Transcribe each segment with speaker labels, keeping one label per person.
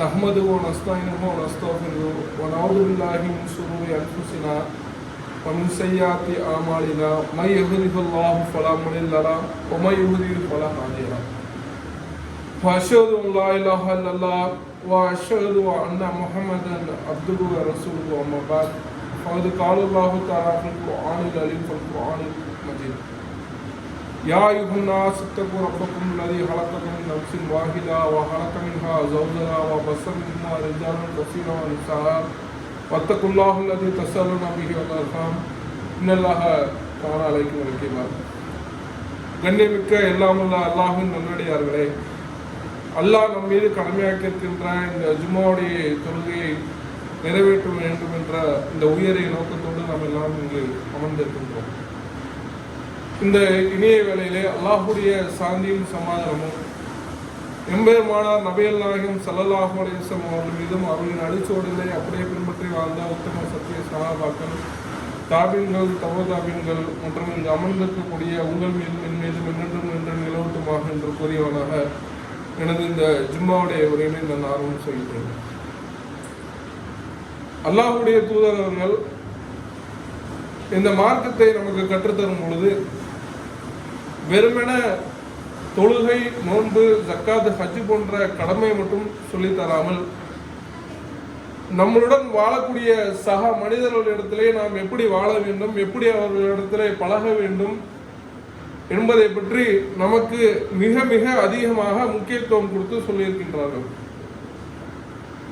Speaker 1: نحمده ونستعينه ونستغفره ونعوذ بالله من شرور أنفسنا ومن سيئات أعمالنا من يهده الله فلا مضل له ومن يضلل فلا هادي له وأشهد أن لا إله إلا الله وأشهد أن محمدا عبده ورسوله أما بعد فقد قال الله تعالى في القرآن العظيم في القرآن المجيد يا أيها الناس اتقوا ربكم الذي خلقكم من نفس واحدة وخلق منها زوجها وبث منهما رجالا كثيرا ونساء واتقوا الله الذي تساءلون به والأرحام إن الله كان عليكم رقيبا. கண்ணியமிக்க எல்லாமுள்ள அல்லாஹ்வின் நல்லடியார்களே, அல்லாஹ் நம் மீது கடமையாக்கியிருக்கின்ற இந்த ஜும்மாவுடைய தொழுகையை நிறைவேற்ற வேண்டும் என்ற இந்த உயரிய நோக்கத்தோடு நாம் எல்லாம் இங்கு அமர்ந்திருக்கின்றோம். இந்த இணைய வேளையிலே அல்லாஹுடைய சாந்தியும் சமாதானமும் எம்பெருமானார் நபிகள் நாயகம் ஸல்லல்லாஹு அலைஹி வஸல்லம் அவர்கள் மீதும் அவர்களின் அடிச்சோடுகளை அப்படியே பின்பற்றி வாழ்ந்த உத்தம சத்திய சஹாபாக்கள், தாபீன்கள், தபோதாபீன்கள் மற்றும் இங்கு அமர்ந்திருக்கக்கூடிய உங்கள் மீது என் மீதும் என்றும் என்று நிலவட்டுமாக என்று கூறியவனாக எனது இந்த ஜும்மாவுடைய உரையினை நான் ஆர்வம் செய்கிறேன். அல்லாஹுடைய தூதரவர்கள் இந்த மார்க்கத்தை நமக்கு கற்றுத்தரும் பொழுது வெறுமென தொழுகை, நோன்பு, ஜக்காத், ஹஜ் போன்ற கடமை மட்டும் சொல்லித்தராமல் நம்மளுடன் வாழக்கூடிய சக மனிதர்களிடத்திலே நாம் எப்படி வாழ வேண்டும், எப்படி அவர்களிடத்திலே பழக வேண்டும் என்பதை பற்றி நமக்கு மிக மிக அதிகமாக முக்கியத்துவம் கொடுத்து சொல்லியிருக்கின்றார்கள்.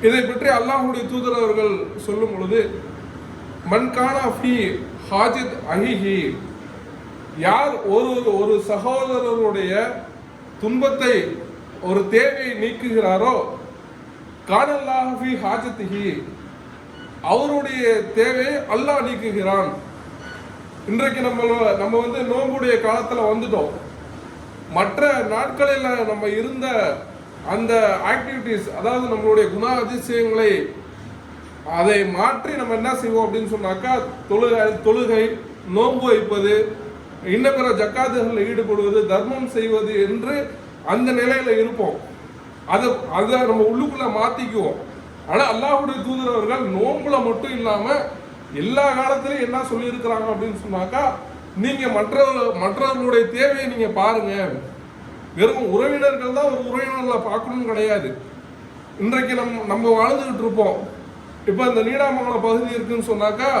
Speaker 1: இதை பற்றி அல்லாஹுடைய தூதர் அவர்கள் சொல்லும் பொழுது, மன்கானா ஃபி ஹாஜித் அஹிஹி, யார் ஒரு சகோதரருடைய துன்பத்தை, ஒரு தேவையை நீக்குகிறாரோ, கானல்லாஹ் ஃபி ஹாஜத்திஹி, அவருடைய தேவையை அல்லாஹ் நீக்குகிறான். இன்றைக்கு நம்ம வந்து நோம்புடைய காலத்தில் வந்துட்டோம். மற்ற நாட்களில் நம்ம இருந்த அந்த ஆக்டிவிட்டிஸ், அதாவது நம்மளுடைய குண அதிசயங்களை அதை மாற்றி நம்ம என்ன செய்வோம் அப்படின்னு சொன்னாக்கா, தொழுகை, நோன்பு வைப்பது, இன்ன பிற ஜக்காத்துகளில் ஈடுபடுவது, தர்மம் செய்வது என்று அந்த நிலையில இருப்போம். அதை நம்ம உள்ளுக்குள்ள மாத்திக்குவோம். ஆனா அல்லாஹ்வுடைய தூதர் அவர்கள் நோன்புல மட்டும் இல்லாம எல்லா காலத்திலையும் என்ன சொல்லி இருக்கிறாங்க அப்படின்னு சொன்னாக்கா, நீங்க மற்றவர்களுடைய தேவையை நீங்க பாருங்க. வெறும் உறவினர்கள் தான் ஒரு உறவினர்களை பார்க்கணும் கிடையாது. இன்றைக்கு நம்ம வாழ்ந்துகிட்டு இருப்போம். இப்போ இந்த நீடாமங்கலம் பகுதி இருக்குன்னு சொன்னாக்கா,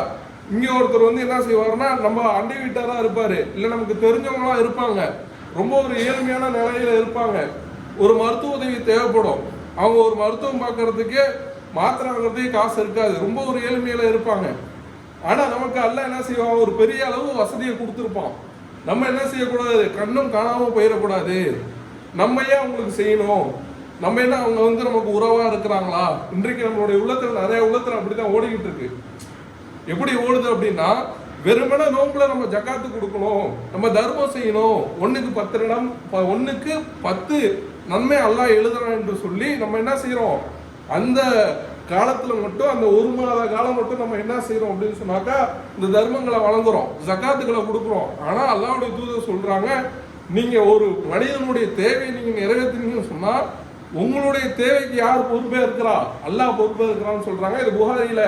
Speaker 1: இங்கே ஒருத்தர் வந்து என்ன செய்வாருன்னா, நம்ம அண்டை வீட்டாராக இருப்பார், இல்லை நமக்கு தெரிஞ்சவங்களாம் இருப்பாங்க, ரொம்ப ஒரு ஏழ்மையான நிலையில் இருப்பாங்க. ஒரு மருத்துவ உதவி தேவைப்படும். அவங்க ஒரு மருத்துவம் பார்க்கறதுக்கே மாத்திரை வாங்குறதுக்கே காசு இருக்காது, ரொம்ப ஒரு ஏழ்மையில் இருப்பாங்க. ஆனால் நமக்கு அல்ல என்ன செய்வான், ஒரு பெரிய அளவு வசதியை கொடுத்துருப்பான். நம்ம என்ன செய்யக்கூடாது, கண்ணும் காணாமல் போயிடக்கூடாது. நம்ம ஏன் அவங்களுக்கு செய்யணும், நம்ம என்ன அவங்க வந்து நமக்கு உறவா இருக்கிறாங்களா? இன்றைக்கு நம்மளுடைய உள்ளத்துல நிறைய உள்ளத்துல அப்படிதான் ஓடிக்கிட்டு இருக்கு. எப்படி ஓடுது அப்படின்னா, வெறுமனே நோம்புல நம்ம ஜக்காத்து கொடுக்கணும், நம்ம தர்மம் செய்யணும், 1க்கு 10 நன்மை அல்லாஹ் எழுதுறான் என்று சொல்லி நம்ம என்ன செய்யறோம், அந்த காலத்துல மட்டும், அந்த 1 மாத காலம் மட்டும் நம்ம என்ன செய்யறோம் அப்படின்னு சொன்னாக்கா, இந்த தர்மங்களை வழங்குறோம், ஜக்காத்துக்களை கொடுக்குறோம். ஆனா அல்லாஹ்வுடைய தூதர் சொல்றாங்க, நீங்க ஒரு மனிதனுடைய தேவையை நீங்க நிறைவேற்றினீங்கன்னு சொன்னா, உங்களுடைய தேவைக்கு யார் பொறுப்பே இருக்கிறா, அல்லாஹ் பொறுப்பே இருக்கிறான்னு சொல்றாங்க. இது புகாரியில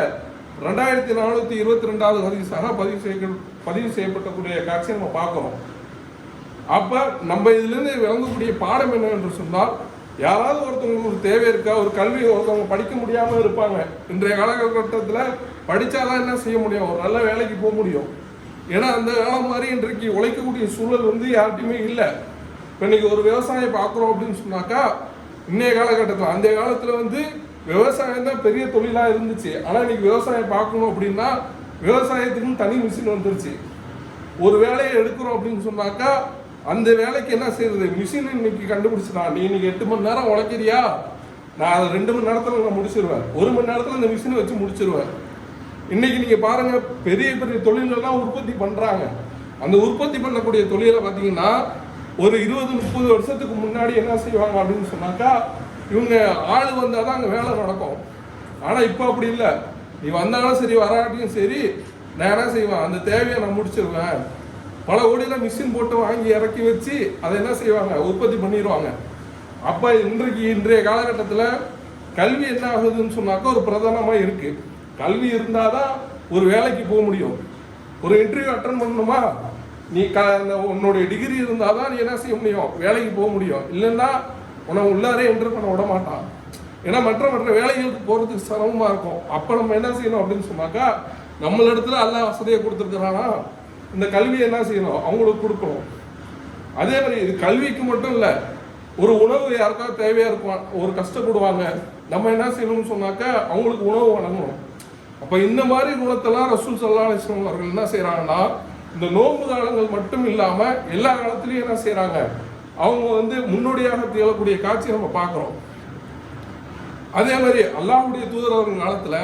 Speaker 1: 2422வது ஹதீஸாக பதிவு செய்யப்பட்டக்கூடிய காட்சியை நம்ம பார்க்கிறோம். அப்ப நம்ம இதுல இருந்து விளங்கக்கூடிய பாடம் என்ன என்று சொன்னால், யாராவது ஒருத்தவங்களுக்கு ஒரு தேவை இருக்கா, ஒரு கல்வி ஒருத்தவங்க படிக்க முடியாம இருப்பாங்க. இன்றைய காலகட்டத்தில் படிச்சாதான் என்ன செய்ய முடியும், ஒரு நல்ல வேலைக்கு போக முடியும். ஏன்னா அந்த காலம் மாதிரி இன்றைக்கு உழைக்கக்கூடிய சூழல் வந்து யார்கிட்டையுமே இல்லை. இப்போ இன்னைக்கு ஒரு விவசாயம் பார்க்குறோம் அப்படின்னு சொன்னாக்கா, இன்னைய காலகட்டத்தில், அந்த காலத்தில் வந்து விவசாயம் தான் பெரிய தொழிலாக இருந்துச்சு. ஆனால் இன்னைக்கு விவசாயம் பார்க்கணும் அப்படின்னா விவசாயத்துக்குன்னு தனி மிஷின் வந்துருச்சு. ஒரு வேலையை எடுக்கிறோம் அப்படின்னு சொன்னாக்கா, அந்த வேலைக்கு என்ன செய்யறது, மிஷின் இன்னைக்கு கண்டுபிடிச்சிடலாம். நீ இன்னைக்கு 8 மணி நேரம் உழைக்கிறியா, நான் அதை 2 மணி நேரத்தில் நான் முடிச்சிருவேன், 1 மணி நேரத்தில் இந்த மிஷினை வச்சு முடிச்சிருவேன். இன்னைக்கு நீங்க பாருங்க, பெரிய பெரிய தொழில்கள்லாம் உற்பத்தி பண்றாங்க. அந்த உற்பத்தி பண்ணக்கூடிய தொழிலை பார்த்தீங்கன்னா, ஒரு 20-30 வருஷத்துக்கு முன்னாடி என்ன செய்வாங்க அப்படின்னு சொன்னாக்கா, இவங்க ஆள் வந்தால் தான் அங்கே வேலை நடக்கும். ஆனால் இப்போ அப்படி இல்லை. நீ வந்தாலும் சரி, வராட்டியும் சரி, நான் என்ன செய்வேன், அந்த தேவையை நான் முடிச்சிருவேன். பல கோடியில் மிஷின் போட்டு வாங்கி இறக்கி வச்சு அதை என்ன செய்வாங்க, உற்பத்தி பண்ணிடுவாங்க. அப்போ இன்றைய காலகட்டத்தில் கல்வி என்ன ஆகுதுன்னு சொன்னாக்கா ஒரு பிரதானமா இருக்கு. கல்வி இருந்தாதான் ஒரு வேலைக்கு போக முடியும். ஒரு இன்டர்வியூ அட்டன் பண்ணணுமா, நீ உன்னுடைய டிகிரி இருந்தாதான் நீ என்ன செய்ய முடியும், வேலைக்கு போக முடியும். இல்லைன்னா உன்னை உள்ளாரே என்டர் பண்ண விட மாட்டான். ஏன்னா மற்ற வேலைகளுக்கு போறதுக்கு சிரமமா இருக்கும். அப்ப நம்ம என்ன செய்யணும் அப்படின்னு சொன்னாக்கா, நம்மள இடத்துல எல்லாம் வசதியை கொடுத்துருக்கிறானா, இந்த கல்வியை என்ன செய்யணும், அவங்களுக்கு கொடுக்கணும். அதே மாதிரி இது கல்விக்கு மட்டும் இல்லை, ஒரு உணவு யாருக்காவது தேவையா இருக்கும், ஒரு கஷ்டப்படுவாங்க, நம்ம என்ன செய்யணும்னு சொன்னாக்கா அவங்களுக்கு உணவு வழங்கணும். அப்ப இந்த மாதிரி குணத்தெல்லாம் ரசூல் ஸல்லல்லாஹு அலைஹி வஸல்லம் அவர்கள் என்ன செய்யறாங்கன்னா, இந்த நோன்பு காலங்கள் மட்டும் இல்லாம எல்லா காலத்திலையும் என்ன செய்யறாங்க, அவங்க முன்னோடியாக திகழக்கூடிய காட்சி நம்ம பார்க்கிறோம். அதே மாதிரி அல்லாஹ்வுடைய தூதர் அவர்கள் காலத்துல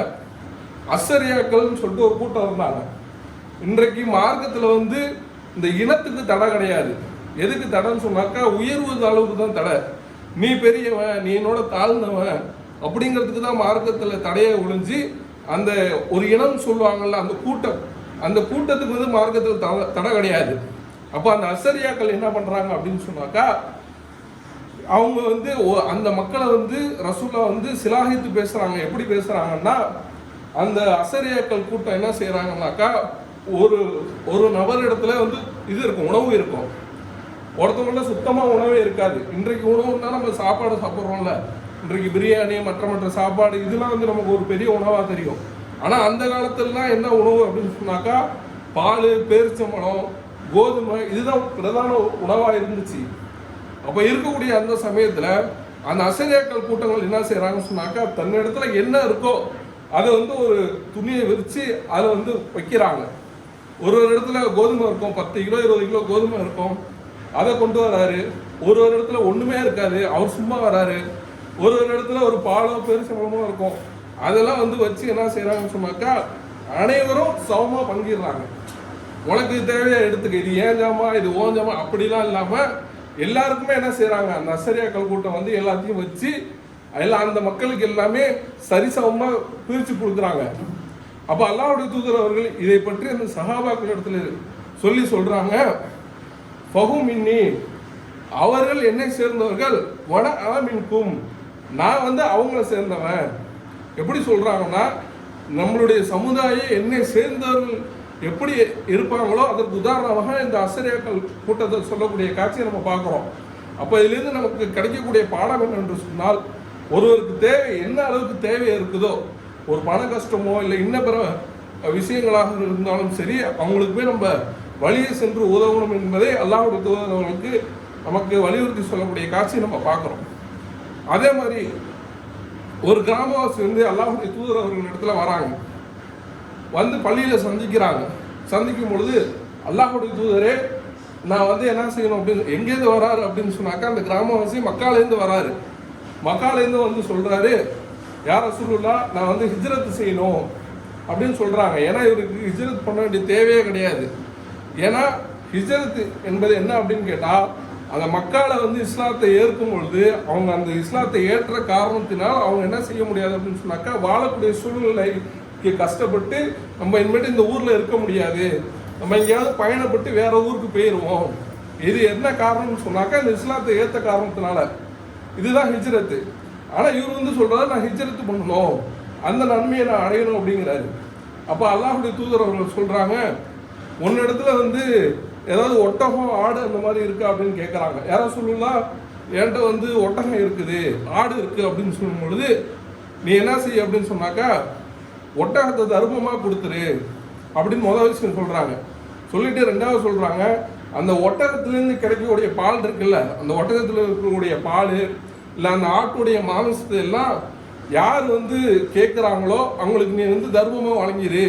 Speaker 1: அஸ்ஸரியாக்கள்னு சொல்லிட்டு ஒரு கூட்டம் இருந்தாங்க. இன்றைக்கு மார்க்கத்துல இந்த இனத்துக்கு தடை கிடையாது. எதுக்கு தடைன்னு சொன்னாக்கா, உயர்வு அளவுக்கு தான் தடை. நீ பெரியவன், நீ என்னோட தாழ்ந்தவன் அப்படிங்கிறதுக்கு தான் மார்க்கத்துல தடையை ஒழிஞ்சு, அந்த ஒரு இனம் சொல்லுவாங்கல்ல, அந்த கூட்டத்துக்கு மார்க்கத்தில் தடை கிடையாது. அப்போ அந்த அஸ்ஸரியாக்கள் என்ன பண்றாங்க அப்படின்னு சொன்னாக்கா, அவங்க அந்த மக்களை ரசூலா சிலாகித்து பேசுறாங்க. எப்படி பேசுறாங்கன்னா, அந்த அஸ்ஸரியாக்கள் கூட்டம் என்ன செய்யறாங்கன்னாக்கா, ஒரு நபர் இடத்துல இது இருக்கும், உணவு இருக்கும். ஒருத்தவங்கள சுத்தமா உணவே இருக்காது. இன்றைக்கு உணவுன்னா நம்ம சாப்பாடு சாப்பிட்றோம்ல, இன்றைக்கு பிரியாணி மற்ற சாப்பாடு இதெல்லாம் நமக்கு ஒரு பெரிய உணவா தெரியும். ஆனா அந்த காலத்துலலாம் என்ன உணவு அப்படின்னு சொன்னாக்கா, பால், பேரிச்சம்பழம், கோதுமை, இதுதான் பிரதான உணவா இருந்துச்சு. அப்ப இருக்கக்கூடிய அந்த சமயத்துல அந்த அஸ்ஸரியாக்கள் கூட்டங்கள் என்ன செய்யறாங்கன்னு சொன்னாக்கா, தன்னிடத்துல என்ன இருக்கோ அதை ஒரு துணியை விரிச்சு அதை வைக்கிறாங்க. ஒரு இடத்துல கோதுமை இருக்கும், 10 கிலோ 20 கிலோ கோதுமை இருக்கும், அதை கொண்டு வராரு. ஒரு இடத்துல ஒண்ணுமே இருக்காது, அவர் சும்மா வராரு. ஒரு இடத்துல ஒரு பாலோ பெருசமோ இருக்கும், அதெல்லாம் வச்சு என்ன செய்யறாங்கன்னு சொன்னாக்கா, அனைவரும் சமமா பங்கிடுறாங்க. உனக்கு தேவையா எடுத்துக்க, இது ஏன் ஜாமா, இது ஓன் ஜாமா அப்படிலாம் இல்லாம எல்லாருக்குமே என்ன செய்யறாங்க, அந்த அஸ்ஸரியாக்கள் கூட்டம் எல்லாத்தையும் வச்சு எல்லாம் அந்த மக்களுக்கு எல்லாமே சரிசமமா பிரிச்சு கொடுக்குறாங்க. அப்ப அல்லாஹ்வுடைய தூதர் அவர்கள் இதை பற்றி அந்த சஹாபாக்கள் இடத்துல சொல்றாங்க, ஃபஹும் மின்னி, அவர்கள் என்னை சேர்ந்தவர்கள், வட ஆமின்கும், நான் அவங்கள சேர்ந்தவன். எப்படி சொல்றாங்கன்னா, நம்மளுடைய சமுதாயம் என்னை சேர்ந்தவர்கள் எப்படி இருப்பாங்களோ அதற்கு உதாரணமாக இந்த அஸ்ஸரியாக்கள் கூட்டத்தை சொல்லக்கூடிய காட்சியை நம்ம பார்க்கிறோம். அப்ப இதிலிருந்து நமக்கு கிடைக்கக்கூடிய பாடம் என்னென்று சொன்னால், ஒருவருக்கு தேவை என்ன அளவுக்கு தேவை இருக்குதோ, ஒரு பண கஷ்டமோ இல்லை இன்ன பிற விஷயங்களாக இருந்தாலும் சரி, அவங்களுக்கு போய் நம்ம வழியை சென்று உதவணும் என்பதை அல்லாஹ்வுடைய தூதர்களுக்கு நமக்கு வலியுறுத்தி சொல்லக்கூடிய காட்சியை நம்ம பார்க்கிறோம். அதே மாதிரி ஒரு கிராமவாசி அல்லாஹ்வுடைய தூதர் அவர்கள் இடத்துல வராங்க, பள்ளியில சந்திக்கிறாங்க. சந்திக்கும் பொழுது அல்லாஹ்வுடைய தூதரே, நான் என்ன செய்யணும் அப்படின்னு, எங்கேருந்து வராரு அப்படின்னு சொன்னாக்கா, அந்த கிராமவாசி மக்காலேருந்து வராரு. மக்காலேருந்து சொல்றாரு, யார் ரசூலுல்லாஹ், நான் ஹிஜ்ரத் செய்யணும் அப்படின்னு சொல்றாங்க. ஏன்னா இவருக்கு ஹிஜ்ரத் பண்ண வேண்டிய தேவையே கிடையாது. ஏன்னா ஹிஜ்ரத் என்பது என்ன அப்படின்னு கேட்டா, அந்த மக்களை இஸ்லாத்தை ஏற்கும் பொழுது அவங்க அந்த இஸ்லாத்தை ஏற்ற காரணத்தினால் அவங்க என்ன செய்ய முடியாது அப்படின்னு சொன்னாக்கா, வாழக்கூடிய சூழ்நிலைக்கு கஷ்டப்பட்டு நம்ம இனிமேட்டு இந்த ஊர்ல இருக்க முடியாது, நம்ம எங்கேயாவது பயணப்பட்டு வேற ஊருக்கு போயிடுவோம். இது என்ன காரணம்னு சொன்னாக்கா, இந்த இஸ்லாத்தை ஏற்ற காரணத்தினால. இதுதான் ஹிஜ்ரத்து. ஆனா இவர் சொல்றாரு, நான் ஹிஜ்ரத்து பண்ணணும், அந்த நன்மையை நான் அடையணும் அப்படிங்கிறாரு. அப்ப அல்லாஹ்வுடைய தூதர் அவர்கள் சொல்றாங்க, உன்னிடத்துல ஏதாவது ஒட்டகம், ஆடு அந்த மாதிரி இருக்கா அப்படின்னு கேட்கறாங்க. யாரோ சொல்லலாம், என்கிட்ட ஒட்டகம் இருக்குது, ஆடு இருக்கு அப்படின்னு சொல்லும் பொழுது, நீ என்ன செய்ய அப்படின்னு சொன்னாக்கா, ஒட்டகத்தை தர்மமா கொடுத்துரு அப்படின்னு முதல் விஷயம் சொல்றாங்க. சொல்லிட்டு ரெண்டாவது சொல்றாங்க, அந்த ஒட்டகத்திலேருந்து கிடைக்கக்கூடிய பால் இருக்குல்ல, அந்த ஒட்டகத்தில் இருக்கக்கூடிய பால் இல்லை அந்த ஆட்டுடைய மாமிசத்தை எல்லாம் யார் கேட்குறாங்களோ அவங்களுக்கு நீ தர்மமா வழங்கிடு,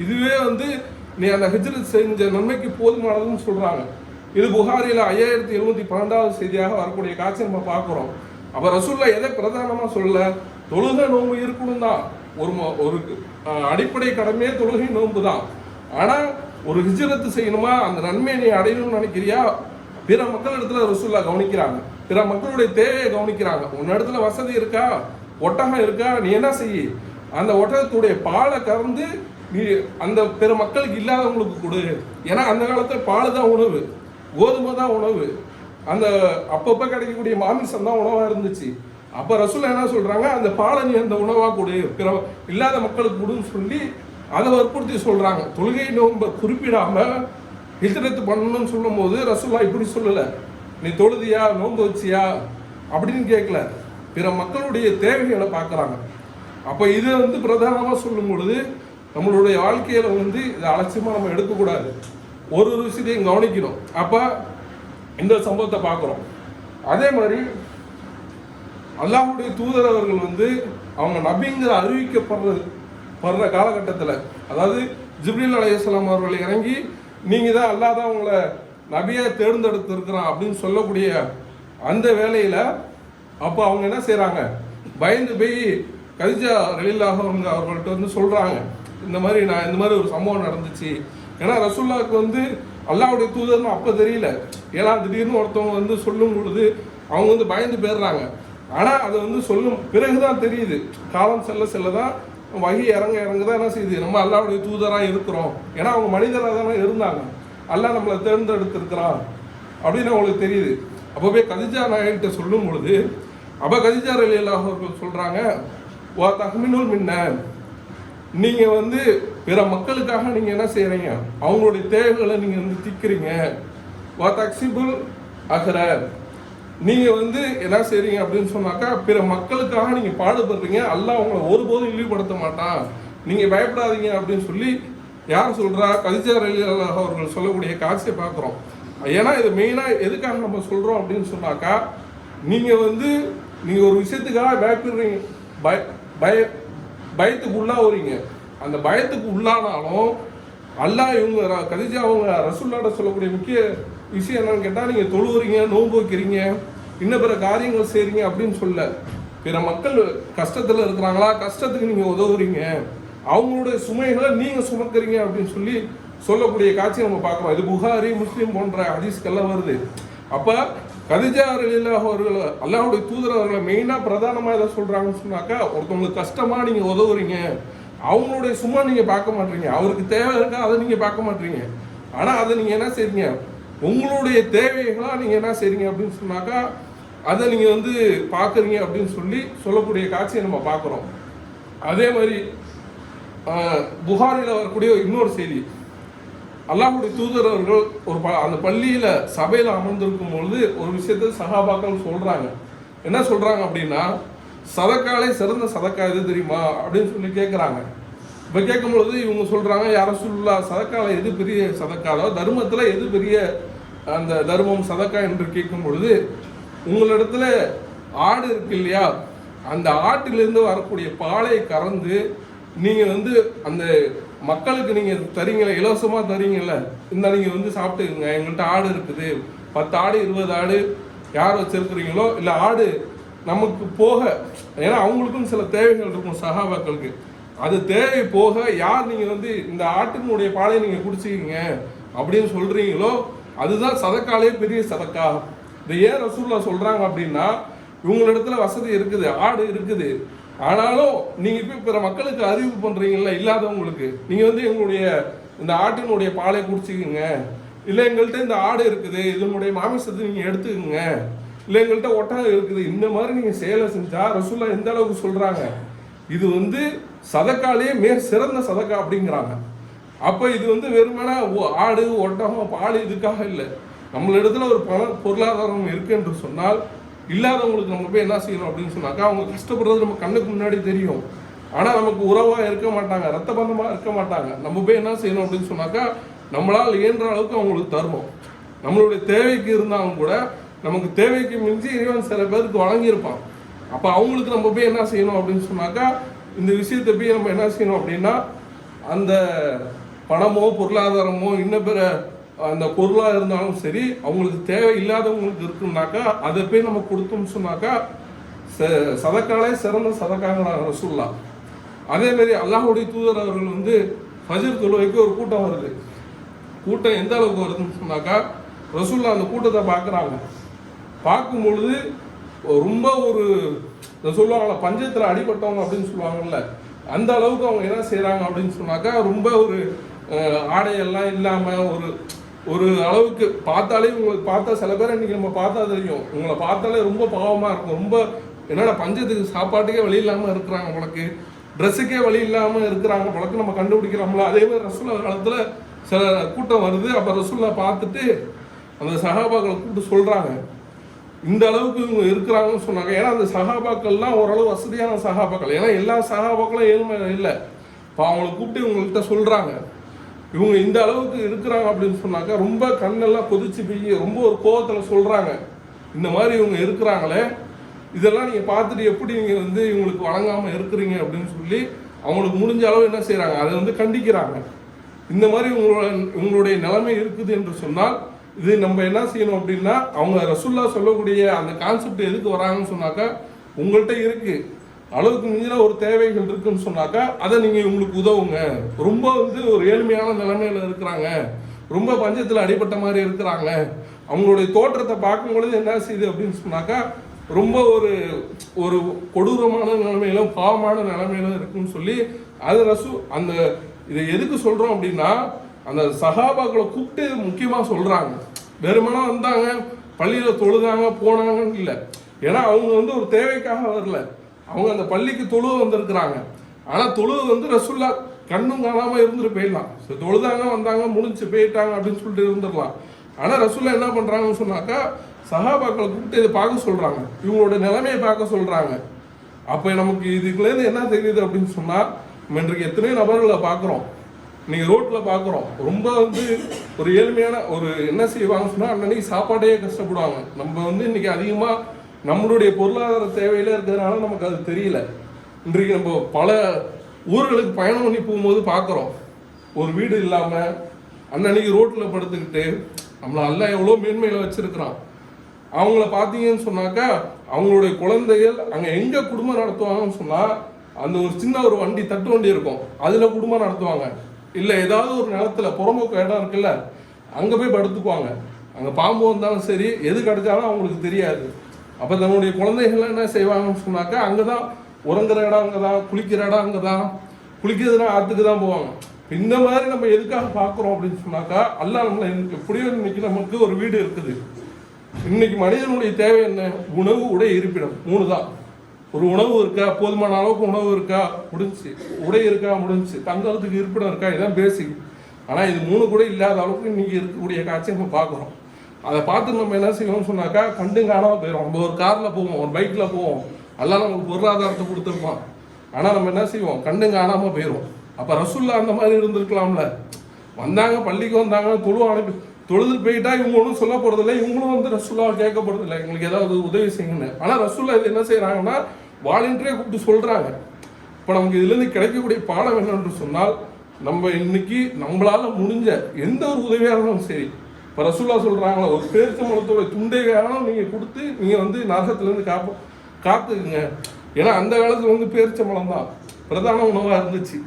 Speaker 1: இதுவே நீ அந்த ஹிஜ்ரத் செஞ்ச நன்மைக்கு போதுமானதுன்னு சொல்றாங்க. இது புகாரில 5712வது செய்தியாக வரக்கூடிய காட்சி நம்ம பார்க்கிறோம். அப்ப ரசூலுல்லாஹ் எதை பிரதானமா சொல்ல, தொழுகை நோன்பு இருக்கணும் தான், ஒரு அடிப்படை கடமையே தொழுகை நோன்பு தான். ஆனா ஒரு ஹிஜ்ரத் செய்யணுமா, அந்த நன்மையை நீ அடையணும்னு நினைக்கிறியா, பிற மக்கள் இடத்துல ரசூலுல்லாஹ் கவனிக்கிறாங்க, பிற மக்களுடைய தேவையை கவனிக்கிறாங்க. உன் இடத்துல வசதி இருக்கா, ஒட்டகம் இருக்கா, நீ என்ன செய்ய, அந்த ஒட்டகத்துடைய பாலை கறந்து நீ அந்த பிற மக்களுக்கு இல்லாதவங்களுக்கு கொடு. ஏன்னா அந்த காலத்துல பால் தான் உணவு, கோதுமை தான் உணவு, அந்த அப்பப்போ கிடைக்கக்கூடிய மாமிசம் தான் உணவா இருந்துச்சு. அப்ப ரசூல் என்ன சொல்றாங்க, அந்த பாலை நீ அந்த உணவா கொடு, பிற இல்லாத மக்களுக்கு கொடுன்னு சொல்லி அதை வற்புறுத்தி சொல்றாங்க. தொழுகை நோன்பை குறிப்பிடாம ஹிஜ்ரத் பண்ணணும்னு சொல்லும் போது ரசூல்லா இப்படி சொல்லல, நீ தொழுதியா நோன்பு வச்சியா அப்படின்னு கேட்கல, பிற மக்களுடைய தேவைகளை பார்க்குறாங்க. அப்போ இதை பிரதானமாக சொல்லும் பொழுது நம்மளுடைய வாழ்க்கையில் இதை அலட்சியமாக நம்ம எடுக்கக்கூடாது, ஒரு விஷயத்தையும் கவனிக்கணும். அப்போ இந்த சம்பவத்தை பார்க்குறோம். அதே மாதிரி அல்லாஹ்வுடைய தூதர் அவர்கள் அவங்க நபிங்கிற அறிவிக்கப்படுற காலகட்டத்தில், அதாவது ஜிப்ரீல் அலைஹிஸ்ஸலாம் அவர்கள் இறங்கி நீங்கள் தான் அல்லாஹ் தான் உங்களை நபியாக தேர்ந்தெடுத்திருக்கிறான் அப்படின்னு சொல்லக்கூடிய அந்த வேலையில் அப்போ அவங்க என்ன செய்கிறாங்க, பயந்து போய் கதிஜா ரலியல்லாஹு அன்ஹா அவர்கள்ட்ட சொல்கிறாங்க, இந்த மாதிரி ஒரு சம்பவம் நடந்துச்சு. ஏன்னா ரசூலுல்லாஹ்வுக்கு அல்லாஹ்வுடைய தூதர்னு அப்போ தெரியல. ஏன்னா திடீர்னு ஒருத்தவங்க சொல்லும் பொழுது அவங்க பயந்து போயிடுறாங்க. ஆனால் அதை சொல்லும் பிறகுதான் தெரியுது, காலம் செல்ல செல்ல தான் வகி இறங்க தான் என்ன செய்யுது, நம்ம அல்லாஹ்வுடைய தூதராக இருக்கிறோம். ஏன்னா அவங்க மனிதராக தானே இருந்தாங்க, அல்லாஹ் நம்மளை தேர்ந்தெடுத்திருக்கிறான் அப்படின்னு அவங்களுக்கு தெரியுது. அப்போ போய் கதிஜா நாயகிட்ட சொல்லும் பொழுது அப்போ கதிஜா ரலியல்லாஹு அவர்கள் சொல்கிறாங்க, வா தஹ்மினுல் மின்ன, நீங்கள் பிற மக்களுக்காக நீங்கள் என்ன செய்கிறீங்க, அவங்களுடைய தேவைகளை நீங்கள் தீர்க்கிறீங்க. வா தக்ஸிபுல் அஹ்ர, நீங்கள் என்ன செய்கிறீங்க அப்படின்னு சொன்னாக்கா பிற மக்களுக்காக நீங்கள் பாடுபடுறீங்க, அல்லாஹ் அவங்களை ஒருபோதும் இழிவுபடுத்த மாட்டான், நீங்கள் பயப்படாதீங்க அப்படின்னு சொல்லி யார் சொல்கிறா, கதிஜா ரலியல்லாஹு அவர்கள் சொல்லக்கூடிய காட்சியை பார்க்குறோம். ஏன்னா இது மெயினாக எதுக்காக நம்ம சொல்கிறோம் அப்படின்னு சொன்னாக்கா, நீங்கள் நீங்கள் ஒரு விஷயத்துக்காக பயப்படுறீங்க, பயத்துக்கு உள்ளாகிறீங்க. அந்த பயத்துக்கு உள்ளானாலும் அல்லாஹ் இவங்க கதிஜா அவங்க ரசூலுல்லாஹ்ட்ட சொல்லக்கூடிய முக்கிய விஷயம் என்னன்னு கேட்டால், நீங்கள் தொழுவுறீங்க, நோன்பு வைக்கிறீங்க, இன்னும் பிற காரியங்கள் செய்கிறீங்க அப்படின்னு சொல்ல, பிற மக்கள் கஷ்டத்தில் இருக்கிறாங்களா, கஷ்டத்துக்கு நீங்கள் உதவுறீங்க, அவங்களுடைய சுமைகளை நீங்கள் சுமக்கிறீங்க அப்படின்னு சொல்லக்கூடிய காட்சி நம்ம பார்க்குறோம். இது புகாரி முஸ்லீம் போன்ற ஹதீஸ்கெல்லாம் வருது. அப்போ கதிஜா ரலியல்லாஹு அவர்கள் அல்லாஹ்வுடைய தூதர் அவர்களை மெயினாக பிரதானமாக எதை சொல்கிறாங்கன்னு சொன்னாக்கா, ஒருத்தவங்களுக்கு கஷ்டமாக நீங்கள் உதவுறீங்க, அவங்களுடைய சும்மா நீங்கள் பார்க்க மாட்டீங்க, அவருக்கு தேவை இருக்கா அதை நீங்கள் பார்க்க மாட்டீங்க, ஆனால் அதை நீங்கள் என்ன செய்றீங்க, உங்களுடைய தேவைகளாக நீங்கள் என்ன செய்றீங்க அப்படின்னு சொன்னாக்கா அதை நீங்கள் பார்க்குறீங்க அப்படின்னு சொல்லக்கூடிய காட்சியை நம்ம பார்க்குறோம். அதே மாதிரி புகாரில் வரக்கூடிய இன்னொரு செய்தி, அல்லாஹ்வுடைய தூதர் அவர்கள் அந்த பள்ளியில் சபையில் அமர்ந்திருக்கும் பொழுது ஒரு விஷயத்தை சஹாபாக்கள் சொல்கிறாங்க. என்ன சொல்கிறாங்க அப்படின்னா, சதக்காலே சிறந்த சதக்கா எது தெரியுமா அப்படின்னு கேட்குறாங்க. இப்போ கேட்கும்பொழுது இவங்க சொல்கிறாங்க, யா ரசூலுல்லாஹ், சதக்கால எது பெரிய சதக்கா, அதாவது தர்மத்தில் எது பெரிய அந்த தர்மம் சதக்கா என்று கேட்கும் பொழுது, உங்களிடத்துல ஆடு இருக்கு இல்லையா, அந்த ஆட்டிலிருந்து வரக்கூடிய பாலை கறந்து நீங்கள் அந்த மக்களுக்கு நீங்கள் தரீங்களே, இலவசமாக தரீங்கல்ல, இந்த நீங்கள் சாப்பிட்டுக்குங்க, எங்கள்கிட்ட ஆடு இருக்குது, 10 ஆடு 20 ஆடு யார் வச்சிருக்கிறீங்களோ, இல்லை ஆடு நமக்கு போக, ஏன்னா அவங்களுக்கும் சில தேவைகள் இருக்கும் சஹாபாக்களுக்கு, அது தேவை போக யார் நீங்கள் இந்த ஆட்டினுடைய பாலை நீங்கள் குடிச்சிக்கிங்க அப்படின்னு சொல்கிறீங்களோ, அதுதான் சதக்காலே பெரிய சதக்கா. இந்த ஏன் ரசூலுல்லாஹ் சொல்கிறாங்க அப்படின்னா, இவங்களிடத்துல வசதி இருக்குது, ஆடு இருக்குது, ஆனாலும் நீங்கள் இப்போ பிற மக்களுக்கு அறிவு பண்ணுறீங்களா, இல்லாதவங்களுக்கு நீங்கள் எங்களுடைய இந்த ஆட்டினுடைய பாலை குடிச்சிக்கிங்க, இல்லை எங்கள்கிட்ட இந்த ஆடு இருக்குது, இதனுடைய மாமிசத்தை நீங்கள் எடுத்துக்கோங்க, இல்லை எங்கள்கிட்ட ஒட்டகம் இருக்குது, இந்த மாதிரி நீங்கள் செயலை செஞ்சால் ரசூலுல்லாஹ் எந்த அளவுக்கு சொல்கிறாங்க, இது சதக்காலே சிறந்த சதக்கா அப்படிங்கிறாங்க. அப்போ இது வெறுமனா ஆடு ஒட்டகம் பால் இதுக்காக இல்லை, நம்மளிடத்துல ஒரு பொருளாதாரம் இருக்கு என்று சொன்னால் இல்லாதவங்களுக்கு நம்ம போய் என்ன செய்யணும் அப்படின்னு சொன்னாக்கா, அவங்க கஷ்டப்படுறது நம்ம கண்ணுக்கு முன்னாடி தெரியும், ஆனால் நமக்கு உறவாக இருக்க மாட்டாங்க, ரத்த பந்தமாக இருக்க மாட்டாங்க, நம்ம போய் என்ன செய்யணும் அப்படின்னு சொன்னாக்கா, நம்மளால் இயன்ற அளவுக்கு அவங்களுக்கு தரணும். நம்மளுடைய தேவைக்கு இருந்தாலும் கூட நமக்கு தேவைக்கு மிஞ்சி இறைவன் சில பேருக்கு வழங்கியிருப்பான். அப்போ அவங்களுக்கு நம்ம போய் என்ன செய்யணும் அப்படின்னு சொன்னாக்கா, இந்த விஷயத்தை போய் நம்ம என்ன செய்யணும் அப்படின்னா, அந்த பணமோ பொருளாதாரமோ இன்னும் பிற அந்த பொருளாக இருந்தாலும் சரி, அவங்களுக்கு தேவை இல்லாதவங்களுக்கு இருக்குன்னாக்கா அதை போய் நம்ம கொடுத்தோம்னு சொன்னாக்கா சதக்காலே சிறந்த சதக்காங்கிறாங்க ரசூலுல்லாஹ். அதேமாரி அல்லாஹ்வுடைய தூதர் அவர்கள் ஃபஜ்ர் தொழுகைக்கு ஒரு கூட்டம் வருது. கூட்டம் எந்த அளவுக்கு வருதுன்னு சொன்னாக்கா, ரசூலுல்லாஹ் அந்த கூட்டத்தை பார்க்குறாங்க. பார்க்கும் பொழுது ரொம்ப ஒரு சொல்லுவாங்களா, பஞ்சத்தில் அடிபட்டவங்க அப்படின்னு சொல்லுவாங்கல்ல, அந்த அளவுக்கு அவங்க என்ன செய்கிறாங்க அப்படின்னு சொன்னாக்கா, ரொம்ப ஒரு ஆடையெல்லாம் இல்லாமல் ஒரு அளவுக்கு பார்த்தாலே, உங்களுக்கு பார்த்தா சில பேர் இன்றைக்கி நம்ம பார்த்தா தெரியும், உங்களை பார்த்தாலே ரொம்ப பாவமாக இருக்கும், ரொம்ப என்னடா பஞ்சத்துக்கு சாப்பாட்டுக்கே வழி இல்லாமல் இருக்கிறாங்க உனக்கு, ட்ரெஸ்ஸுக்கே வழி இல்லாமல் இருக்கிறாங்க உனக்கு, நம்ம கண்டுபிடிக்கிறோம்ல. அதே மாதிரி ரசூல்லா காலத்தில் சில கூட்டம் வருது. அப்போ ரசூல்லா பார்த்துட்டு அந்த சஹாபாக்களை கூப்பிட்டு சொல்கிறாங்க, இந்த அளவுக்கு இவங்க இருக்கிறாங்கன்னு சொன்னாங்க. ஏன்னா அந்த சஹாபாக்கள்லாம் ஓரளவு வசதியான சஹாபாக்கள், ஏன்னா எல்லா சஹாபாக்களும் ஏழ்மை இல்லை. இப்போ அவங்களை கூப்பிட்டு இவங்கள்ட்ட சொல்கிறாங்க, இவங்க இந்த அளவுக்கு இருக்கிறாங்க அப்படின்னு சொன்னாக்கா ரொம்ப கண்ணெல்லாம் கொதிச்சு போய் ரொம்ப ஒரு கோபத்தில் சொல்கிறாங்க, இந்த மாதிரி இவங்க இருக்கிறாங்களே, இதெல்லாம் நீங்கள் பார்த்துட்டு எப்படி நீங்கள் வந்து இவங்களுக்கு வழங்காமல் இருக்கிறீங்க அப்படின்னு சொல்லி அவங்களுக்கு முடிஞ்ச அளவு என்ன செய்கிறாங்க, அதை வந்து கண்டிக்கிறாங்க. இந்த மாதிரி உங்களுடைய நிலைமை இருக்குது என்று சொன்னால் இது நம்ம என்ன செய்யணும் அப்படின்னா, அவங்க ரசூல்லா சொல்லக்கூடிய அந்த கான்செப்ட் எதுக்கு வராங்கன்னு சொன்னாக்கா, உங்கள்கிட்ட இருக்கு அளவுக்கு மிஞ்சின ஒரு தேவைகள் இருக்குன்னு சொன்னாக்கா அதை நீங்கள் இவங்களுக்கு உதவுங்க. ரொம்ப வந்து ஒரு ஏழ்மையான நிலைமையில இருக்கிறாங்க, ரொம்ப பஞ்சத்தில் அடிபட்ட மாதிரி இருக்கிறாங்க, அவங்களுடைய தோற்றத்தை பார்க்கும் பொழுது என்ன செய்யுது அப்படின்னு சொன்னாக்கா ரொம்ப ஒரு ஒரு கொடூரமான நிலைமையிலும் பாவமான நிலைமையிலும் இருக்குன்னு சொல்லி அது அந்த இதை எதுக்கு சொல்கிறோம் அப்படின்னா, அந்த சஹாபாக்களை கூப்பிட்டு முக்கியமாக சொல்கிறாங்க. வெறுமனா வந்தாங்க பள்ளியில் தொழுதாங்க போனாங்கன்னு இல்லை. ஏன்னா அவங்க வந்து ஒரு தேவைக்காக வரல, அவங்க அந்த பள்ளிக்கு தொழுவ வந்திருக்கிறாங்க. ஆனால் தொழுவு வந்து ரசூல்லா கண்ணும் காணாமல் இருந்துட்டு போயிடலாம். தொழுதாங்க வந்தாங்க முடிஞ்சு போயிட்டாங்க அப்படின்னு சொல்லிட்டு இருந்துடலாம். ஆனால் ரசூல்லா என்ன பண்ணுறாங்கன்னு சொன்னாக்கா சஹாபாக்களை கூப்பிட்டு இதை பார்க்க சொல்கிறாங்க, இவங்களோட நிலைமையை பார்க்க சொல்கிறாங்க. அப்போ நமக்கு இதுக்குலேருந்து என்ன தெரியுது அப்படின்னு சொன்னால், நம்ம இன்றைக்கு எத்தனையோ நபர்களை பார்க்குறோம், நீங்கள் ரோட்டில் பார்க்குறோம், ரொம்ப வந்து ஒரு ஏழ்மையான ஒரு என்ன செய்வாங்கன்னு சொன்னால் அன்னைக்கு சாப்பாட்டையே கஷ்டப்படுவாங்க. நம்ம வந்து இன்றைக்கி அதிகமாக நம்மளுடைய பொருளாதார தேவையில இருக்கிறதுனால நமக்கு அது தெரியல. இன்றைக்கு நம்ம பல ஊர்களுக்கு பயணம் பண்ணி போகும்போது பார்க்குறோம், ஒரு வீடு இல்லாமல் அன்னன்னைக்கு ரோட்டில் படுத்துக்கிட்டு நம்மளை எல்லாம் எவ்வளோ மேன்மையில் வச்சுருக்கிறான். அவங்கள பார்த்தீங்கன்னு சொன்னாக்கா அவங்களுடைய குழந்தைகள் அங்கே எங்கே குடும்பம் நடத்துவாங்கன்னு சொன்னால் அந்த ஒரு சின்ன ஒரு வண்டி தட்டு வண்டி இருக்கும், அதில் குடும்பம் நடத்துவாங்க. இல்லை ஏதாவது ஒரு நிலத்துல புறம்போக்கு இடம் இருக்குல்ல, அங்கே போய் படுத்துக்குவாங்க. அங்கே பாம்பு வந்தாலும் சரி எது கிடைச்சாலும் அவங்களுக்கு தெரியாது. அப்போ தன்னுடைய குழந்தைகள்லாம் என்ன செய்வாங்கன்னு சொன்னாக்கா அங்கே தான் உறங்குற இடம், அங்கே தான் குளிக்கிற இடம், அங்கே தான் குளிக்கிறதுனா ஆற்றுக்கு தான் போவாங்க. இந்த மாதிரி நம்ம எதுக்காக பார்க்குறோம் அப்படின்னு சொன்னாக்கா, அல்லாஹ் நம்மளை எப்படியோ இன்னைக்கு நமக்கு ஒரு வீடு இருக்குது. இன்னைக்கு மனிதனுடைய தேவை என்ன, உணவு உடை இருப்பிடம், 3 தான். ஒரு உணவு இருக்கா, போதுமான அளவுக்கு உணவு இருக்கா, முடிஞ்சு. உடை இருக்கா, முடிஞ்சு. தங்கறதுக்கு இருப்பிடம் இருக்கா, இதான் பேசிக். ஆனால் இது 3 கூட இல்லாத அளவுக்கு இன்னைக்கு இருக்கக்கூடிய காட்சியை நம்ம பார்க்குறோம். அதை பார்த்து நம்ம என்ன செய்வோம்னு சொன்னாக்கா கண்டு காணாமல் போயிடும். நம்ம ஒரு காரில் போவோம், ஒரு பைக்கில் போவோம், எல்லாம் நமக்கு பொருளாதாரத்தை கொடுத்துருப்பான். ஆனால் நம்ம என்ன செய்வோம், கண்டு காணாமல் போயிடும். அப்போ ரசூல்லா அந்த மாதிரி இருந்திருக்கலாம்ல, வந்தாங்க பள்ளிக்கு வந்தாங்க, தொழுது போயிட்டா இவங்க ஒன்றும் சொல்ல போகிறதில்ல, இவங்களும் வந்து ரசூல்லாவை கேட்க போகிறதில்ல எங்களுக்கு ஏதாவது உதவி செய்யுங்கன்னு. ஆனால் ரசூல்லா இது என்ன செய்கிறாங்கன்னா வாலண்டியரே கூப்பிட்டு சொல்கிறாங்க. இப்போ நமக்கு இதுலேருந்து கிடைக்கக்கூடிய பாடம் என்னென்று சொன்னால், நம்ம இன்னைக்கு நம்மளால் முடிஞ்ச எந்த ஒரு உதவியாக இருந்தாலும் சரி, இப்போ ரசூல்லா சொல்கிறாங்களா, ஒரு பேரிச்சம்பழத்தோட துண்டை வேணாலும் நீங்கள் கொடுத்து நீங்கள் வந்து நரகத்துலேருந்து காத்துக்குங்க. ஏன்னா அந்த காலத்தில் வந்து பேரிச்சம்பழம் தான் பிரதான உணவாக இருந்துச்சு.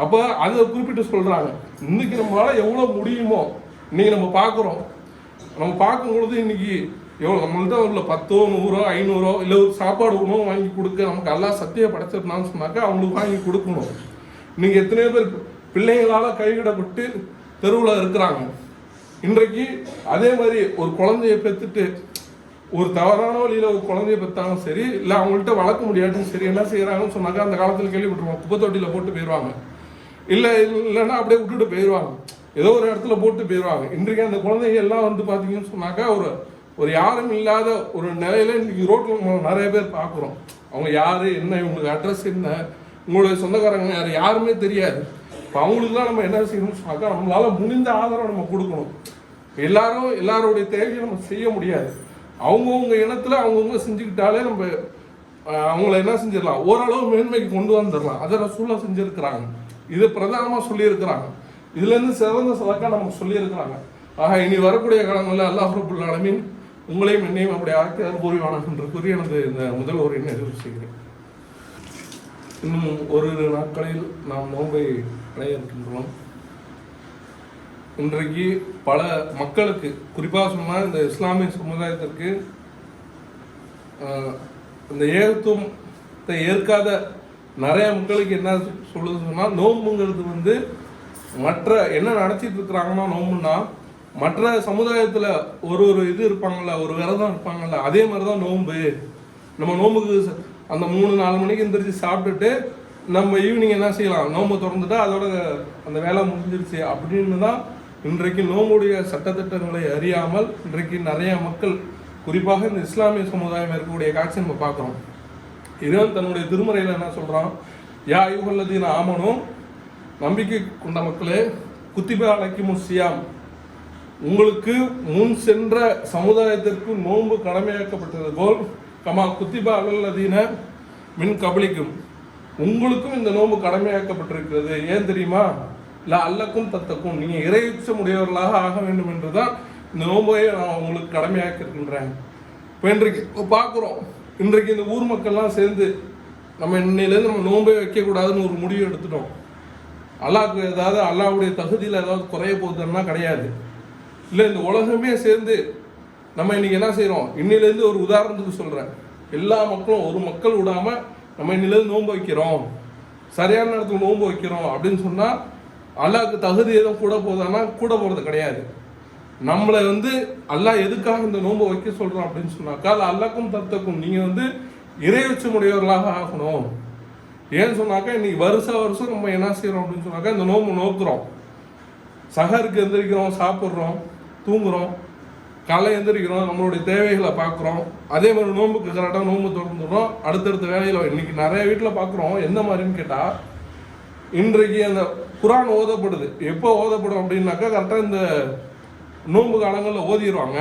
Speaker 1: அப்போ அதை குறிப்பிட்டு சொல்கிறாங்க. இன்னைக்கு நம்மளால் எவ்வளோ முடியுமோ இன்னைக்கு நம்ம பார்க்குறோம். நம்ம பார்க்கும்பொழுது இன்னைக்கு எவ்வளோ நம்மள்ட்ட உள்ள 10, 100, 500 இல்லை ஒரு சாப்பாடு உணவு வாங்கி கொடுக்க நமக்கு எல்லாம் சத்திய படைச்சிருந்தான்னு சொன்னாக்கா அவங்களுக்கு வாங்கி கொடுக்கணும். இன்னைக்கு எத்தனையோ பேர் பிள்ளைங்களால் கைவிடப்பட்டு தெருவில் இருக்கிறாங்க. இன்றைக்கு அதே மாதிரி ஒரு குழந்தைய பெற்றுட்டு ஒரு தவறான வழியில் ஒரு குழந்தைய பெற்றாலும் சரி, இல்லை அவங்கள்ட்ட வளர்க்க முடியாதுன்னு சரி, என்ன செய்கிறாங்கன்னு சொன்னாக்கா அந்த காலத்தில் கேள்விப்பட்டிருவாங்க, குப்பை தொட்டியில் போட்டு போயிடுவாங்க. இல்லைன்னா அப்படியே விட்டுட்டு போயிடுவாங்க, ஏதோ ஒரு இடத்துல போட்டு போயிடுவாங்க. இன்றைக்கு அந்த குழந்தைங்க எல்லாம் வந்து பார்த்தீங்கன்னு சொன்னாக்கா ஒரு யாரும் இல்லாத ஒரு நிலையில இன்னைக்கு ரோட்டில் நிறைய பேர் பார்க்குறோம். அவங்க யார் என்ன, இவங்களுக்கு அட்ரஸ் என்ன, உங்களுடைய சொந்தக்காரங்க யாருமே தெரியாது. இப்போ அவங்களுக்குலாம் நம்ம என்ன செய்யணும்னு சொன்னாக்கா நம்மளால முடிந்த ஆதரவை நம்ம கொடுக்கணும். எல்லாருடைய தேவையை நம்ம செய்ய முடியாது. அவங்கவுங்க இனத்துல அவங்கவுங்க செஞ்சுக்கிட்டாலே நம்ம அவங்கள என்ன செஞ்சிடலாம், ஓரளவு மேன்மைக்கு கொண்டு வந்துடலாம். அதை ரசூல்லா செஞ்சுருக்கிறாங்க, இதை பிரதானமாக சொல்லியிருக்கிறாங்க. இதுலேருந்து சிறந்த சதக்கா நமக்கு சொல்லியிருக்கிறாங்க. ஆக இனி வரக்கூடிய காலங்களில் அல்லாஹ் ரப்பல் ஆலமீன் உங்களையும் என்னையும் அப்படி ஆக்கி அனுபவிவானாக என்று கூறி எனது இந்த முதல் உரையை நிறைவு செய்கிறேன். இன்னும் ஓரிரு நாட்களில் நாம் நோன்பை அடைய இருக்கின்றோம். இன்றைக்கு பல மக்களுக்கு, குறிப்பாக சொன்னால் இந்த இஸ்லாமிய சமுதாயத்திற்கு, இந்த ஏகத்துவத்தை ஏற்காத நிறைய மக்களுக்கு என்ன சொல்லுதுன்னு சொன்னால், நோன்புங்கிறது வந்து மற்ற என்ன நடத்திட்டு இருக்கிறாங்கன்னா, நோம்புன்னா மற்ற சமுதாயத்தில் ஒரு இது இருப்பாங்கள்ல, ஒரு விரதம் இருப்பாங்கள்ல, அதே மாதிரி தான் நோன்பு. நம்ம நோம்புக்கு அந்த 3-4 மணிக்கு எந்திரிச்சு சாப்பிட்டுட்டு நம்ம ஈவினிங் என்ன செய்யலாம், நோம்பு திறந்துட்டா அதோட அந்த வேலை முடிஞ்சிருச்சு அப்படின்னு தான் இன்றைக்கு நோம்புடைய சட்டத்திட்டங்களை அறியாமல் இன்றைக்கு நிறைய மக்கள், குறிப்பாக இந்த இஸ்லாமிய சமுதாயம் இருக்கக்கூடிய காட்சி நம்ம பார்க்குறோம். இறைவன் தன்னுடைய திருமறையில் என்ன சொல்கிறான், யா ஐயுஹல்லதீன ஆமனூ, நம்பிக்கை கொண்ட மக்களே, குத்திபா அலைக்குமுஸ் ஸியாம், உங்களுக்கு முன் சென்ற சமுதாயத்திற்கு நோன்பு கடமையாக்கப்பட்டது போல் கமா குத்திபா அலல்லதீன மின் கபலிக்கும், உங்களுக்கும் இந்த நோன்பு கடமையாக்கப்பட்டிருக்கிறது. ஏன் தெரியுமா, இல்லை அல்லக்கும் தத்தக்கும், நீங்கள் இறையுச்ச உடையவர்களாக ஆக வேண்டும் என்று தான் இந்த நோன்பையை நான் உங்களுக்கு கடமையாக்கி இருக்கின்றேன். இப்போ இன்றைக்கு பார்க்குறோம், இன்றைக்கு இந்த ஊர் மக்கள்லாம் சேர்ந்து நம்ம இன்னையிலேருந்து நம்ம நோன்பே வைக்கக்கூடாதுன்னு ஒரு முடிவு எடுத்துட்டோம். அல்லாஹ்க்கு ஏதாவது அல்லாஹ்வுடைய தகுதியில் ஏதாவது குறைய போகுதுன்னா கிடையாது. இல்லை இந்த உலகமே சேர்ந்து நம்ம இன்னைக்கு என்ன செய்கிறோம், இன்னிலேருந்து ஒரு உதாரணத்துக்கு சொல்கிறேன், எல்லா மக்களும் ஒரு மக்கள் விடாமல் நம்ம இன்னிலேருந்து நோன்பு வைக்கிறோம், சரியான நேரத்துக்கு நோன்பு வைக்கிறோம் அப்படின்னு சொன்னால் அல்லாஹ்க்கு தகுதி எதுவும் கூட போதான்னா கூட போகிறது கிடையாது. நம்மளை அல்லாஹ் எதுக்காக இந்த நோன்பை வைக்க சொல்கிறோம் அப்படின்னு சொன்னாக்கா, அல்லாஹ்க்கும் தத்தக்கும் நீங்கள் இறையச்சமுடையவர்களாக ஆகணும். ஏன்னு சொன்னாக்கா இன்னைக்கு வருஷம் நம்ம என்ன செய்கிறோம் அப்படின்னு சொன்னாக்கா இந்த நோன்பு நோக்குறோம், சஹருக்கு எந்திரிக்கிறோம், சாப்பிட்றோம், தூங்குறோம், காலை எந்திரிக்கிறோம், நம்மளுடைய தேவைகளை பார்க்குறோம். அதே மாதிரி நோன்புக்கு கரெக்டாக நோன்பு திறந்துடுறோம், அடுத்தடுத்த வேலையில். இன்றைக்கி நிறைய வீட்டில் பார்க்குறோம், எந்த மாதிரின்னு கேட்டால், இன்றைக்கு அந்த குர்ஆன் ஓதப்படுது. எப்போ ஓதப்படும் அப்படின்னாக்கா கரெக்டாக இந்த நோன்பு காலங்களில் ஓதிடுவாங்க.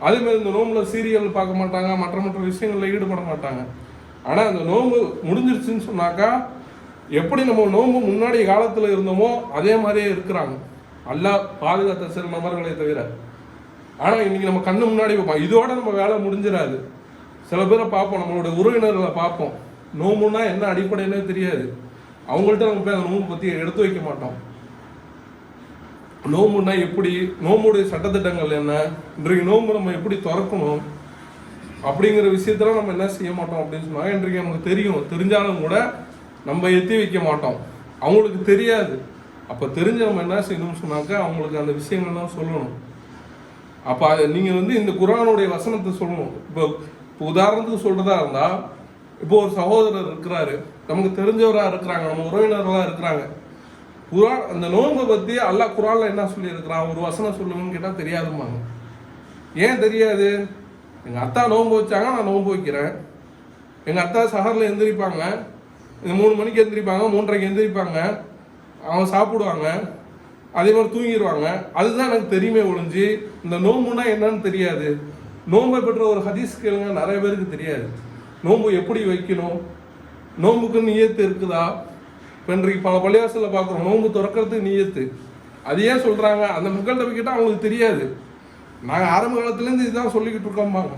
Speaker 1: அதேமாதிரி இந்த நோம்பில் சீரியல் பார்க்க மாட்டாங்க, மற்ற விஷயங்களில் ஈடுபட மாட்டாங்க. ஆனால் அந்த நோன்பு முடிஞ்சிருச்சுன்னு சொன்னாக்கா எப்படி நம்ம நோன்பு முன்னாடி காலத்தில் இருந்தோமோ அதே மாதிரியே இருக்கிறாங்க, அல்லாஹ் பாதுகாத்த சில நபர்களை தவிர. ஆனால் இன்றைக்கி நம்ம கண்ணு முன்னாடி வைப்போம், இதோட நம்ம வேலை முடிஞ்சிடாது. சில பேரை பார்ப்போம், நம்மளோட உறவினர்களை பார்ப்போம், நோம்புன்னா என்ன அடிப்படையிலே தெரியாது, அவங்கள்ட்ட நம்ம போய் அந்த நோம்பு பற்றி எடுத்து வைக்க மாட்டோம். நோம்புன்னா எப்படி, நோம்புடைய சட்டத்திட்டங்கள் என்ன, இன்றைக்கு நோம்பு நம்ம எப்படி திறக்கணும் அப்படிங்கிற விஷயத்தெல்லாம் நம்ம என்ன செய்ய மாட்டோம் அப்படின்னு சொன்னாங்க. இன்றைக்கு நமக்கு தெரியும், தெரிஞ்சாலும் கூட நம்ம எத்தி வைக்க மாட்டோம், அவங்களுக்கு தெரியாது. அப்போ தெரிஞ்ச நம்ம என்ன செய்யணும்னு சொன்னாக்கா அவங்களுக்கு அந்த விஷயங்கள்லாம் சொல்லணும். அப்போ அதை நீங்கள் இந்த குர்ஆனுடைய வசனத்தை சொல்லணும். இப்போ உதாரணத்துக்கு சொல்கிறதா இருந்தால், இப்போ ஒரு சகோதரர் இருக்கிறாரு, நமக்கு தெரிஞ்சவராக இருக்கிறாங்க, நம்ம உறவினர்களாக இருக்கிறாங்க. குர்ஆன் அந்த நோன்பை பற்றி அல்லாஹ் குர்ஆனில் என்ன சொல்லியிருக்கிறான், ஒரு வசனம் சொல்லுங்கன்னு கேட்டால் தெரியாதும்பாங்க. ஏன் தெரியாது, எங்கள் அத்தா நோன்பு வச்சாங்க, நான் நோன்பு வைக்கிறேன். எங்கள் அத்தா சஹரில் எந்திரிப்பாங்க, 3 மணிக்கு எந்திரிப்பாங்க, 3:30க்கு எந்திரிப்பாங்க, அவங்க சாப்பிடுவாங்க, அதே மாதிரி தூங்கிடுவாங்க. அதுதான் எனக்கு தெரியுமே ஒழிஞ்சு இந்த நோம்புனா என்னன்னு தெரியாது. நோன்பை பெற்ற ஒரு ஹதீஸ் கேளுங்க, நிறைய பேருக்கு தெரியாது. நோன்பு எப்படி வைக்கணும், நோன்புக்கு நியத்து இருக்குதா. இப்போ இன்றைக்கு பல பள்ளிவாசலில் பார்க்குறோம், நோன்பு திறக்கிறதுக்கு நியத்து, அது ஏன் சொல்கிறாங்க, அந்த மக்கள்கிட்ட போய் கேட்டால் அவங்களுக்கு தெரியாது. நாங்கள் ஆரம்ப காலத்துலேருந்து இதுதான் சொல்லிக்கிட்டு இருக்கோம்பாங்க.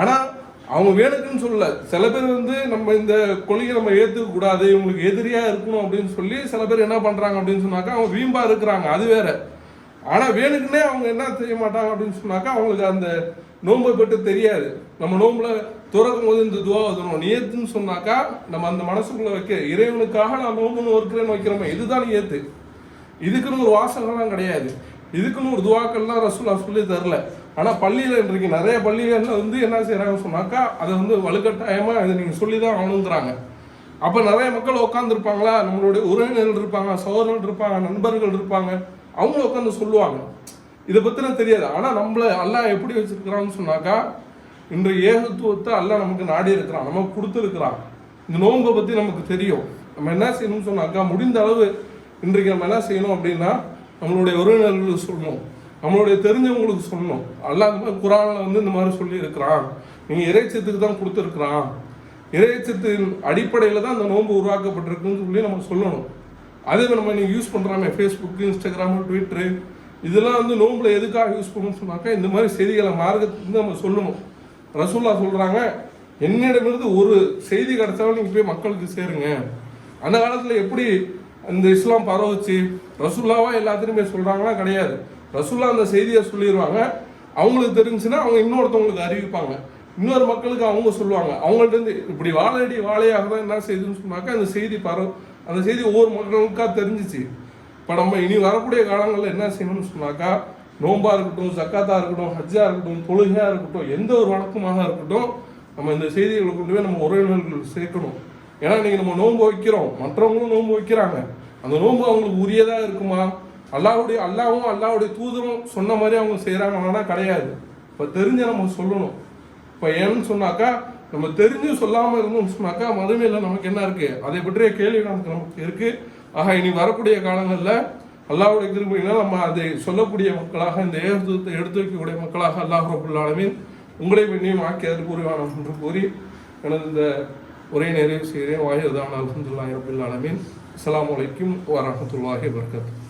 Speaker 1: ஆனால் அவங்க வேணுக்குன்னு சொல்லலை. சில பேர் நம்ம இந்த கொள்கையை நம்ம ஏற்றுக்கக்கூடாது, இவங்களுக்கு எதிரியாக இருக்கணும் அப்படின்னு சொல்லி சில பேர் என்ன பண்ணுறாங்க அப்படின்னு சொன்னாக்கா அவங்க வீம்பாக இருக்கிறாங்க, அது வேற. ஆனால் வேணுக்குன்னே அவங்க என்ன செய்ய மாட்டாங்க அப்படின்னு சொன்னாக்கா அவங்களுக்கு அந்த நோன்பை பற்றி தெரியாது. நம்ம நோன்புல துறக்கும் போது இந்த துவா வதணும், நியத்துன்னு சொன்னாக்கா நம்ம அந்த மனசுக்குள்ளே வைக்க, இறைவனுக்காக நான் நோம்புன்னு இருக்கிறேன்னு வைக்கிறோமே, இதுதான் நியத்து. இதுக்குன்னு ஒரு வாசகம்லாம் கிடையாது, இதுக்குன்னு ஒரு துவாக்கள்லாம் ரசூலுல்லாஹ் சொல்லி தரல. ஆனால் பள்ளியில் இன்றைக்கு நிறைய பள்ளிகளில் என்ன செய்கிறாங்கன்னு சொன்னாக்கா அதை வலுக்கட்டாயமாக இதை நீங்கள் சொல்லி தான் ஆகணுங்கிறாங்க. அப்போ நிறைய மக்கள் உட்காந்துருப்பாங்களா, நம்மளுடைய உறவினர்கள் இருப்பாங்க, சகோதரர்கள் இருப்பாங்க, நண்பர்கள் இருப்பாங்க, அவங்களும் உட்காந்து சொல்லுவாங்க. இதை பற்றின தெரியாது. ஆனால் நம்மளை அல்லாஹ் எப்படி வச்சுருக்கிறான்னு சொன்னாக்கா, இன்றைய ஏகத்துவத்தை அல்லாஹ் நமக்கு நாடி இருக்கிறான், நமக்கு கொடுத்துருக்கிறான். இந்த நோன்பை பற்றி நமக்கு தெரியும். நம்ம என்ன செய்யணும்னு சொன்னாக்கா, முடிந்த அளவு இன்றைக்கு நம்ம என்ன செய்யணும் அப்படின்னா, நம்மளுடைய உறவினர்களுக்கு சொல்லணும், நம்மளுடைய தெரிஞ்சவங்களுக்கு சொல்லணும். அல்லாஹ் இந்த மாதிரி குர்ஆனில் இந்த மாதிரி சொல்லி இருக்கிறான், நீங்கள் இறைச்சத்துக்கு தான் கொடுத்துருக்குறான், இறைச்சத்தின் அடிப்படையில் தான் இந்த நோன்பு உருவாக்கப்பட்டிருக்குன்னு சொல்லி நம்ம சொல்லணும். அதே நம்ம நீங்கள் யூஸ் பண்ணுறாமே ஃபேஸ்புக்கு, இன்ஸ்டாகிராமு, ட்விட்டரு, இதெல்லாம் நோன்புல எதுக்காக யூஸ் பண்ணணும்னு சொன்னாக்கா இந்த மாதிரி செய்திகளை மார்க்கத்துக்கு நம்ம சொல்லணும். ரசூலுல்லாஹ் சொல்கிறாங்க, என்னிடமிருந்து ஒரு செய்தி கிடைச்சாலும் நீங்கள் போய் மக்களுக்கு சேருங்க. அந்த காலத்தில் எப்படி இந்த இஸ்லாம் பரவுச்சு, ரசூலுல்லாவா எல்லாத்துலேயுமே சொல்கிறாங்களா கிடையாது. ரசூலுல்லாஹ் அந்த செய்தியை சொல்லிடுவாங்க, அவங்களுக்கு தெரிஞ்சுன்னா அவங்க இன்னொருத்தவங்களுக்கு அறிவிப்பாங்க, இன்னொரு மக்களுக்கு அவங்க சொல்லுவாங்க. அவங்கள்ட்ட இப்படி வாழையடி வாழையாக தான் என்ன செய்யுதுன்னு சொன்னாக்கா அந்த செய்தி அந்த செய்தி ஒவ்வொரு மக்களுக்காக தெரிஞ்சிச்சு. இப்போ நம்ம இனி வரக்கூடிய காலங்களில் என்ன செய்யணும்னு சொன்னாக்கா, நோம்பாக இருக்கட்டும், ஜக்காத்தாக இருக்கட்டும், ஹஜ்ஜாக இருக்கட்டும், தொழுகையாக இருக்கட்டும், எந்த ஒரு வணக்கமாக இருக்கட்டும், நம்ம இந்த செய்திகளை கொண்டு போய் நம்ம உறவினர்கள் சேர்க்கணும். ஏன்னா இன்னைக்கு நம்ம நோன்பு வைக்கிறோம், மற்றவங்களும் நோன்பு வைக்கிறாங்க. அந்த நோன்பு அவங்களுக்கு உரியதாக இருக்குமா? அல்லாவும் அல்லாவுடைய தூதரும் சொன்ன மாதிரி அவங்க செய்கிறாங்கன்னா கிடையாது. இப்போ தெரிஞ்ச நம்ம சொல்லணும். இப்போ ஏன்னு சொன்னாக்கா, நம்ம தெரிஞ்சு சொல்லாமல் இருந்தோம்னு சொன்னாக்கா மறுமையில் நமக்கு என்ன இருக்குது, அதை பற்றிய கேள்வி நமக்கு இருக்குது. ஆக இனி வரக்கூடிய காலங்களில் அல்லாஹ்வுடைய கிருபையினால் நம்ம அதை சொல்லக்கூடிய மக்களாக, இந்த ஏகத்துவத்தை எடுத்து வைக்கக்கூடிய மக்களாக அல்லாஹ் ரப்பல் ஆலமீன் உங்களை பெண்ணையும் ஆக்கி அது புரிவானம் என்று கூறி எனது இந்த உரையை நிறைவு செய்கிறேன். வாஹிர் தானா அல்ஹம்துலில்லாஹி ரப்பில் ஆலமீன். அஸ்ஸலாமு அலைக்கும் வரஹ்மத்துல்லாஹி வபரகாத்துஹு.